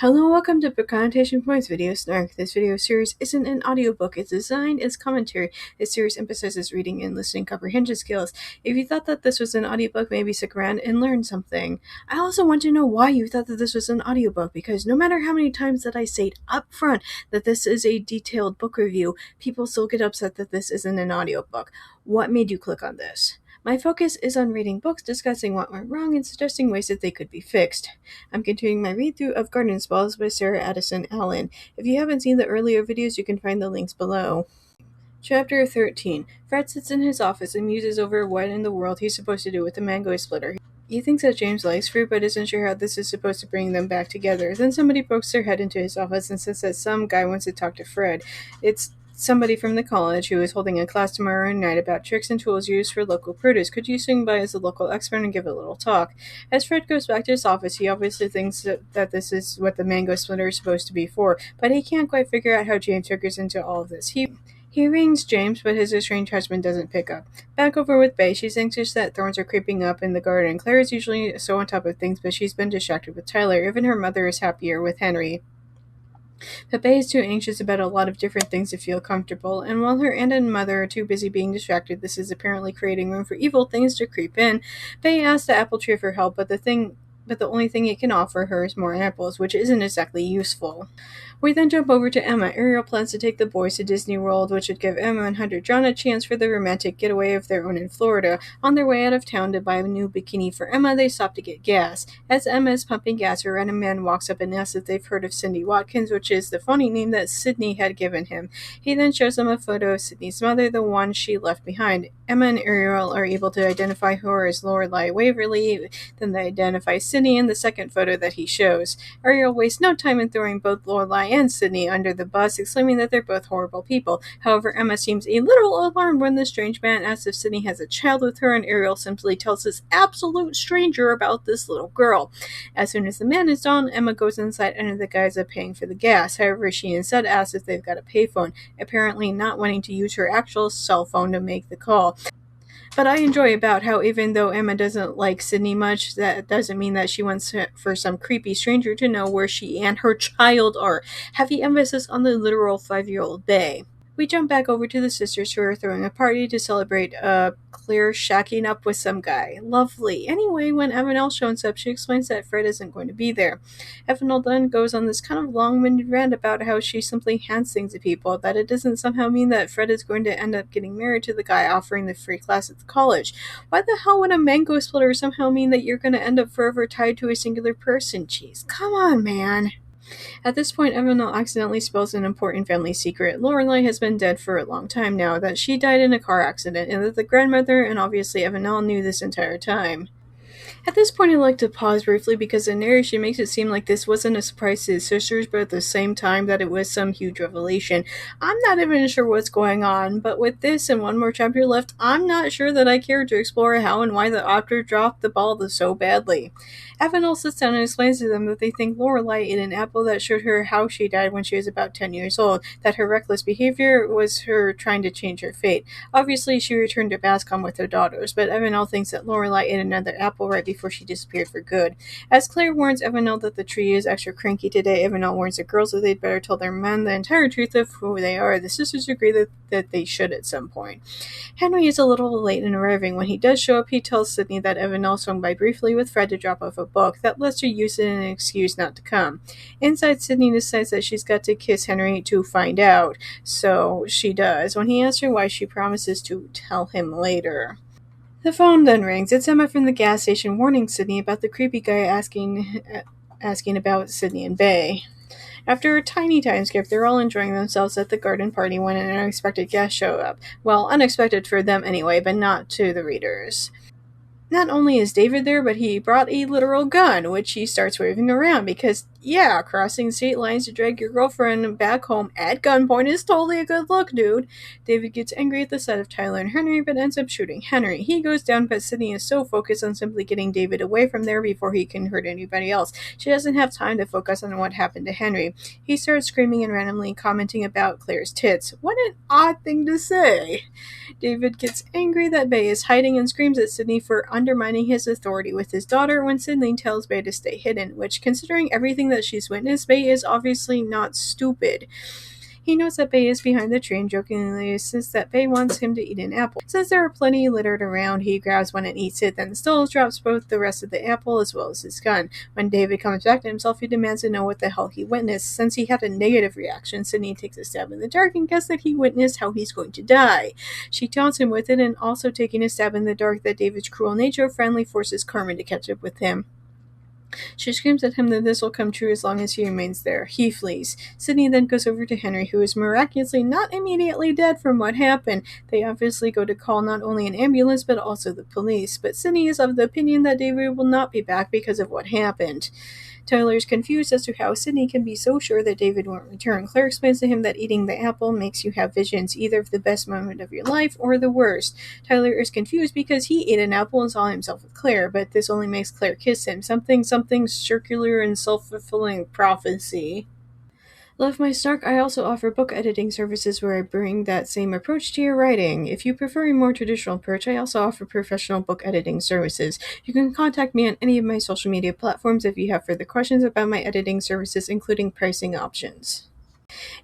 Hello, welcome to Connotation Points Video Snark. This video series isn't an audiobook, it's designed as commentary. This series emphasizes reading and listening comprehension skills. If you thought that this was an audiobook, maybe stick around and learn something. I also want to know why you thought that this was an audiobook, because no matter how many times that I say up front that this is a detailed book review, people still get upset that this isn't an audiobook. What made you click on this? My focus is on reading books, discussing what went wrong, and suggesting ways that they could be fixed. I'm continuing my read-through of Garden Spells by Sarah Addison Allen. If you haven't seen the earlier videos, you can find the links below. Chapter 13. Fred sits in his office and muses over what in the world he's supposed to do with the mango splitter. He thinks that James likes fruit, but isn't sure how this is supposed to bring them back together. Then somebody pokes their head into his office and says that some guy wants to talk to Fred. It's somebody from the college who is holding a class tomorrow night about tricks and tools used for local produce. Could you swing by as a local expert and give a little talk? As Fred goes back to his office, he obviously thinks that this is what the mango splitter is supposed to be for, but he can't quite figure out how James figures into all of this. He rings James, but his estranged husband doesn't pick up. Back over with Bay, she's anxious that thorns are creeping up in the garden. Claire is usually so on top of things, but she's been distracted with Tyler. Even her mother is happier with Henry. But Bay is too anxious about a lot of different things to feel comfortable, and while her aunt and mother are too busy being distracted, this is apparently creating room for evil things to creep in. Bay asks the apple tree for help, but the only thing it can offer her is more apples, which isn't exactly useful. We then jump over to Emma. Ariel plans to take the boys to Disney World, which would give Emma and Hunter John a chance for the romantic getaway of their own in Florida. On their way out of town to buy a new bikini for Emma, they stop to get gas. As Emma is pumping gas, a random man walks up and asks if they've heard of Cindy Watkins, which is the phony name that Sydney had given him. He then shows them a photo of Sydney's mother, the one she left behind. Emma and Ariel are able to identify her as Lorelai Waverly. Then they identify Sydney in the second photo that he shows. Ariel wastes no time in throwing both Lorelai and Sydney under the bus, exclaiming that they're both horrible people. However, Emma seems a little alarmed when the strange man asks if Sydney has a child with her, and Ariel simply tells this absolute stranger about this little girl. As soon as the man is gone, Emma goes inside under the guise of paying for the gas. However, she instead asks if they've got a payphone, apparently not wanting to use her actual cell phone to make the call. But I enjoy about how even though Emma doesn't like Sydney much, that doesn't mean that she wants for some creepy stranger to know where she and her child are. Heavy emphasis on the literal 5-year-old Bay. We jump back over to the sisters who are throwing a party to celebrate Claire shacking up with some guy. Lovely. Anyway, when Evanelle shows up, she explains that Fred isn't going to be there. Evanelle then goes on this kind of long-winded rant about how she simply hands things to people, that it doesn't somehow mean that Fred is going to end up getting married to the guy offering the free class at the college. Why the hell would a mango splitter somehow mean that you're going to end up forever tied to a singular person? Jeez, come on, man. At this point, Evanelle accidentally spills an important family secret. Lorelai has been dead for a long time now, that she died in a car accident, and that the grandmother and obviously Evanelle knew this entire time. At this point, I'd like to pause briefly because the narration makes it seem like this wasn't a surprise to his sisters, but at the same time that it was some huge revelation. I'm not even sure what's going on, but with this and one more chapter left, I'm not sure that I care to explore how and why the author dropped the ball so badly. Evanelle sits down and explains to them that they think Lorelai ate an apple that showed her how she died when she was about 10 years old, that her reckless behavior was her trying to change her fate. Obviously, she returned to Bascom with her daughters, but Evanelle thinks that Lorelai ate another apple right before she disappeared for good. As Claire warns Evanelle that the tree is extra cranky today, Evanelle warns the girls that they'd better tell their men the entire truth of who they are. The sisters agree that they should at some point. Henry is a little late in arriving. When he does show up, he tells Sydney that Evanelle swung by briefly with Fred to drop off a book. That lets her use it as an excuse not to come. Inside, Sydney decides that she's got to kiss Henry to find out, so she does. When he asks her why, she promises to tell him later. The phone then rings. It's Emma from the gas station warning Sydney about the creepy guy asking about Sydney and Bay. After a tiny time skip, they're all enjoying themselves at the garden party when an unexpected guest shows up. Well, unexpected for them anyway, but not to the readers. Not only is David there, but he brought a literal gun, which he starts waving around because, yeah, crossing state lines to drag your girlfriend back home at gunpoint is totally a good look, dude. David gets angry at the sight of Tyler and Henry, but ends up shooting Henry. He goes down, but Sydney is so focused on simply getting David away from there before he can hurt anybody else. She doesn't have time to focus on what happened to Henry. He starts screaming and randomly commenting about Claire's tits. What an odd thing to say. David gets angry that Bay is hiding and screams at Sydney for undermining his authority with his daughter when Sydney tells Bay to stay hidden, which, considering everything that she's witnessed, Bay is obviously not stupid. He knows that Bay is behind the tree and jokingly insists that Bay wants him to eat an apple. Since there are plenty littered around, he grabs one and eats it, then still drops both the rest of the apple as well as his gun. When David comes back to himself, he demands to know what the hell he witnessed. Since he had a negative reaction, Sydney takes a stab in the dark and guesses that he witnessed how he's going to die. She taunts him with it, and also taking a stab in the dark that David's cruel nature finally forces Carmen to catch up with him. She screams at him that this will come true as long as he remains there. He flees. Sydney then goes over to Henry, who is miraculously not immediately dead from what happened. They obviously go to call not only an ambulance, but also the police. But Sydney is of the opinion that David will not be back because of what happened. Tyler is confused as to how Sydney can be so sure that David won't return. Claire explains to him that eating the apple makes you have visions, either of the best moment of your life or the worst. Tyler is confused because he ate an apple and saw himself with Claire, but this only makes Claire kiss him. Something circular and self-fulfilling prophecy. Love my Snark, I also offer book editing services where I bring that same approach to your writing. If you prefer a more traditional approach, I also offer professional book editing services. You can contact me on any of my social media platforms if you have further questions about my editing services, including pricing options.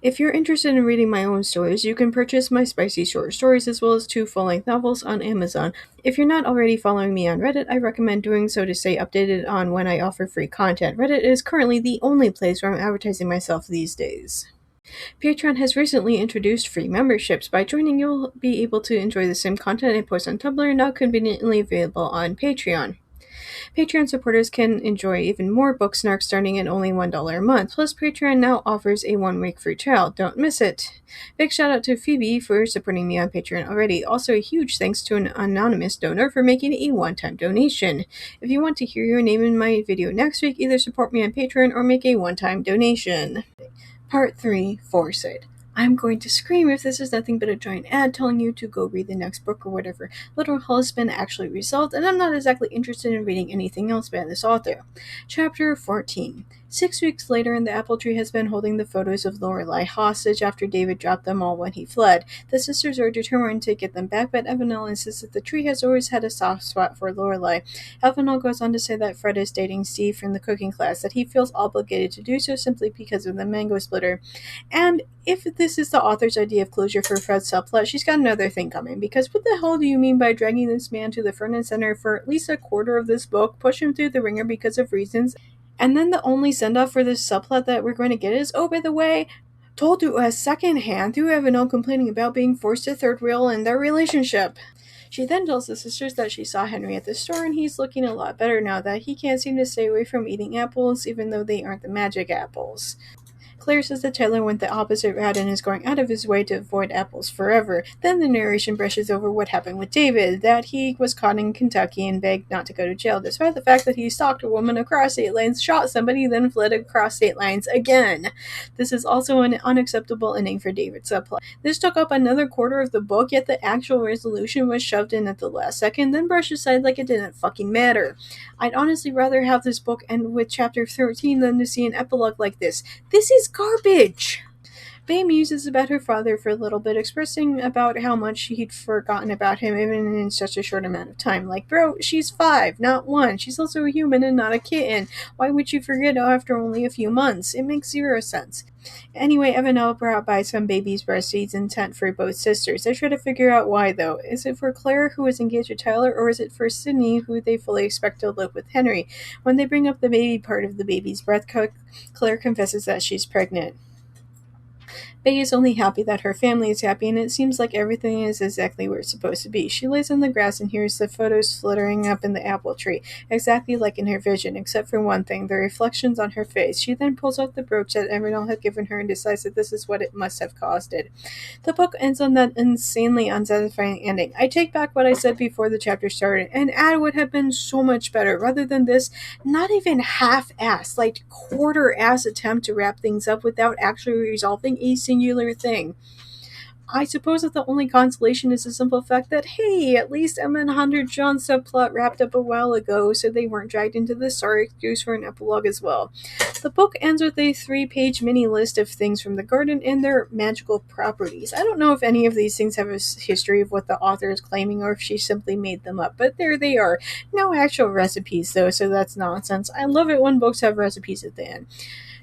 If you're interested in reading my own stories, you can purchase my spicy short stories as well as 2 full-length novels on Amazon. If you're not already following me on Reddit, I recommend doing so to stay updated on when I offer free content. Reddit is currently the only place where I'm advertising myself these days. Patreon has recently introduced free memberships. By joining, you'll be able to enjoy the same content I post on Tumblr, now conveniently available on Patreon. Patreon supporters can enjoy even more book snarks starting at only $1 a month. Plus, Patreon now offers a 1-week free trial. Don't miss it. Big shout out to Phoebe for supporting me on Patreon already. Also, a huge thanks to an anonymous donor for making a one-time donation. If you want to hear your name in my video next week, either support me on Patreon or make a one-time donation. Part 3, Foresight. I'm going to scream if this is nothing but a giant ad telling you to go read the next book or whatever. Little Hell has been actually resolved, and I'm not exactly interested in reading anything else by this author. Chapter 14. 6 weeks later, the apple tree has been holding the photos of Lorelei hostage after David dropped them all when he fled. The sisters are determined to get them back, but Evanel insists that the tree has always had a soft spot for Lorelei. Evanel goes on to say that Fred is dating Steve from the cooking class, that he feels obligated to do so simply because of the mango splitter. And if this is the author's idea of closure for Fred's subplot, she's got another thing coming, because what the hell do you mean by dragging this man to the front and center for at least a quarter of this book, push him through the ringer because of reasons, and then the only send-off for this subplot that we're going to get is, oh, by the way, told to us secondhand through Evanel complaining about being forced to third wheel in their relationship. She then tells the sisters that she saw Henry at the store and he's looking a lot better now, that he can't seem to stay away from eating apples even though they aren't the magic apples. Claire says that Taylor went the opposite route and is going out of his way to avoid apples forever. Then the narration brushes over what happened with David, that he was caught in Kentucky and begged not to go to jail, despite the fact that he stalked a woman across state lines, shot somebody, then fled across state lines again. This is also an unacceptable ending for David's subplot. This took up another quarter of the book, yet the actual resolution was shoved in at the last second, then brushed aside like it didn't fucking matter. I'd honestly rather have this book end with chapter 13 than to see an epilogue like this. This is garbage! Bay muses about her father for a little bit, expressing about how much he'd forgotten about him even in such a short amount of time. Like, bro, she's 5, not 1. She's also a human and not a kitten. Why would you forget after only a few months? It makes 0 sense. Anyway, Evanel brought by some baby's breast seeds intent for both sisters. They try to figure out why, though. Is it for Claire, who is engaged to Tyler, or is it for Sydney, who they fully expect to live with Henry? When they bring up the baby part of the baby's breath, Claire confesses that she's pregnant. Bay is only happy that her family is happy, and it seems like everything is exactly where it's supposed to be. She lays on the grass and hears the photos fluttering up in the apple tree, exactly like in her vision, except for one thing, the reflections on her face. She then pulls out the brooch that Emerald had given her and decides that this is what it must have caused it. The book ends on that insanely unsatisfying ending. I take back what I said before the chapter started. An ad would have been so much better, rather than this not even half-assed, like quarter-ass attempt to wrap things up without actually resolving a singular thing. I suppose that the only consolation is the simple fact that, hey, at least Emma and Hunter John's subplot wrapped up a while ago, so they weren't dragged into the sorry excuse for an epilogue as well. The book ends with a 3-page mini list of things from the garden and their magical properties. I don't know if any of these things have a history of what the author is claiming or if she simply made them up, but there they are. No actual recipes, though, so that's nonsense. I love it when books have recipes at the end.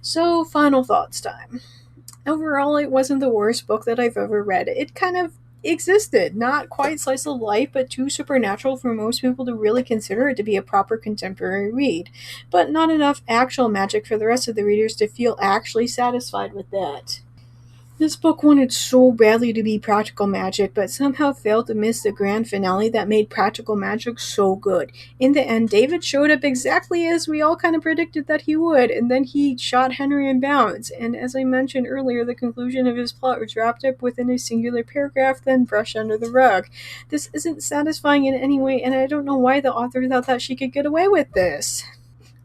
So, final thoughts time. Overall, it wasn't the worst book that I've ever read. It kind of existed. Not quite slice of life, but too supernatural for most people to really consider it to be a proper contemporary read. But not enough actual magic for the rest of the readers to feel actually satisfied with that. This book wanted so badly to be practical magic, but somehow failed to miss the grand finale that made practical magic so good. In the end, David showed up exactly as we all kind of predicted that he would, and then he shot Henry in bounds. And as I mentioned earlier, the conclusion of his plot was wrapped up within a singular paragraph, then brushed under the rug. This isn't satisfying in any way, and I don't know why the author thought that she could get away with this.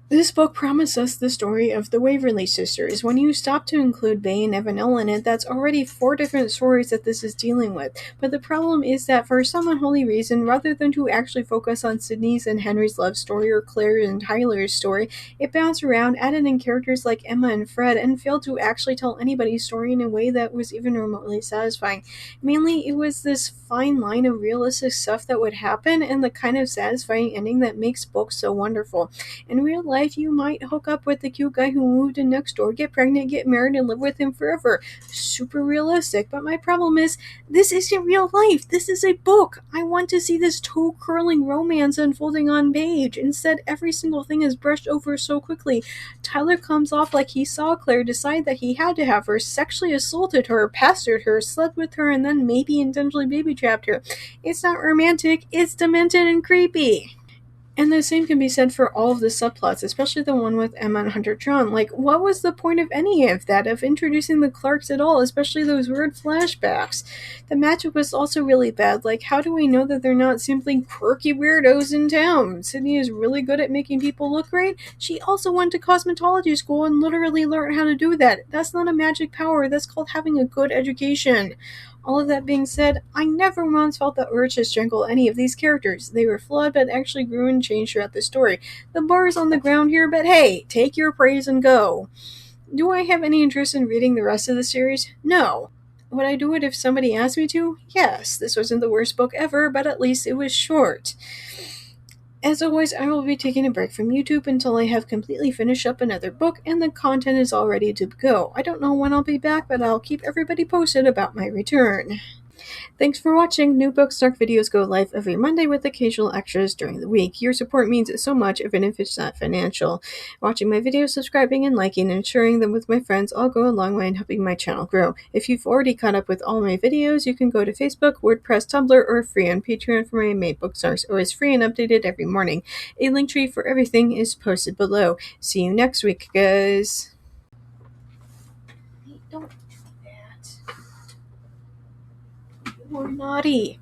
This book promised us the story of the Waverley sisters. When you stop to include Bay and Evanel in it, that's already 4 different stories that this is dealing with. But the problem is that for some unholy reason, rather than to actually focus on Sydney's and Henry's love story or Claire and Tyler's story, it bounced around, added in characters like Emma and Fred, and failed to actually tell anybody's story in a way that was even remotely satisfying. Mainly, it was this fine line of realistic stuff that would happen and the kind of satisfying ending that makes books so wonderful. In real life, you might hook up with the cute guy who moved in next door, get pregnant, get married, and live with him forever. Super realistic, but my problem is, this isn't real life. This is a book. I want to see this toe-curling romance unfolding on page. Instead, every single thing is brushed over so quickly. Tyler comes off like he saw Claire, decide that he had to have her, sexually assaulted her, pestered her, slept with her, and then maybe intentionally baby-trapped her. It's not romantic, it's demented and creepy. And the same can be said for all of the subplots, especially the one with Emma and Hunter John. Like, what was the point of any of that, of introducing the Clarks at all, especially those weird flashbacks? The magic was also really bad. Like, how do we know that they're not simply quirky weirdos in town? Sydney is really good at making people look great. She also went to cosmetology school and literally learned how to do that. That's not a magic power, that's called having a good education. All of that being said, I never once felt the urge to strangle any of these characters. They were flawed but actually grew and changed throughout the story. The bar is on the ground here, but hey, take your praise and go. Do I have any interest in reading the rest of the series? No. Would I do it if somebody asked me to? Yes. This wasn't the worst book ever, but at least it was short. As always, I will be taking a break from YouTube until I have completely finished up another book and the content is all ready to go. I don't know when I'll be back, but I'll keep everybody posted about my return. Thanks for watching. New Book Snark videos go live every Monday with occasional extras during the week. Your support means so much, even if it's not financial. Watching my videos, subscribing, and liking, and sharing them with my friends all go a long way in helping my channel grow. If you've already caught up with all my videos, you can go to Facebook, WordPress, Tumblr, or free on Patreon for my main Book Snarks, always free and updated every morning. A link tree for everything is posted below. See you next week, guys. Don't do that. You're naughty.